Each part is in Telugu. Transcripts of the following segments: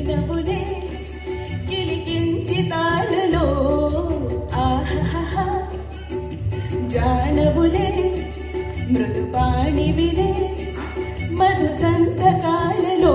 వీణవులే కిలికించి తాళలో ఆహా జానవులే మృదుపాణివిలే మధు సంతకాలలో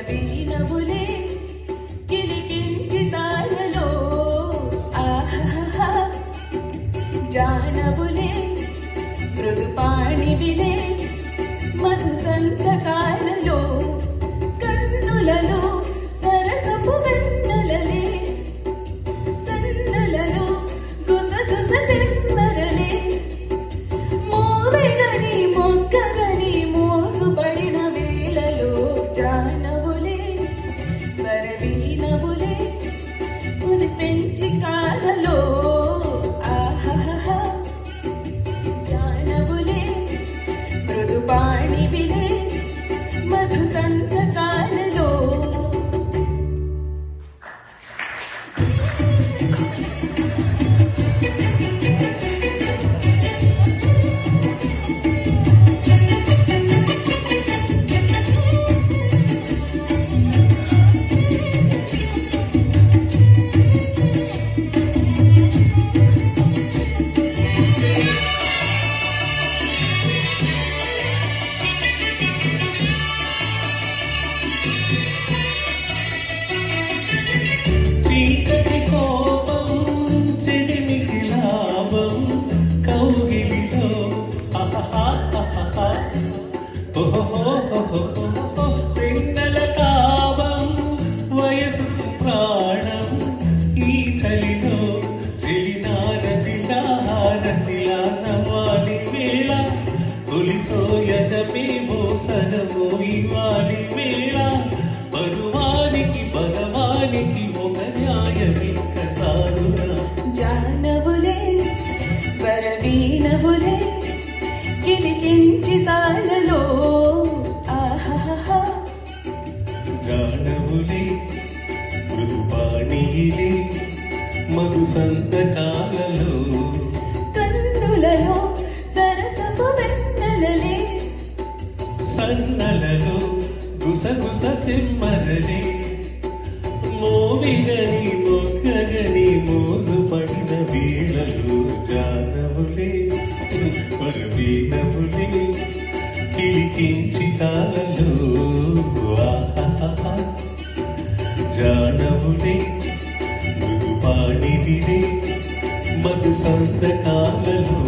వీణవులే కిలికించి తాళలో ఆహా జానవులే మృదుపాణివిలే మధు సంతకాలలో కన్నులలో సరసపు వెన్నెలలే సన్నలలో గుసగుస తెమ్మరలే మోవెగని మొగ్గగని మోసుపడిన వేళలో జానవులే వరవీణవులే పెంచి కాలలో ఆహా జానవులే మృదుపాణివిలే మధు సంతకాలలో చీకటి కోపం చెలిమికి లాభం కౌగిలిలో వెన్నెల కావం వయసు ప్రాణం ఈ చలిలో చెలినారతిలా హారతిలా నవ్వాలి వేళ తొలిసోయజమే మోసనమో ఇవ్వాలి వేళ పరువానికి భగవానికి ఒక న్యాయమిక్క సాగునా జానవులే వరవీణవులే కిలికించి తాళలో ఆహా జానవులే మృదుపాణిలే మధు సంతకాలలో కన్నులలో సరసపు వెన్నెలలే సన్నలలో గుసగుస తెమ్మరలే మోవిగని మొగ్గగని మోజు పడిన వేళలు జానవులే వరవీణవులే కిలికించి తాళలో ఆహా జానవులే మృదుపాణివిలే మధు సంతకాలలో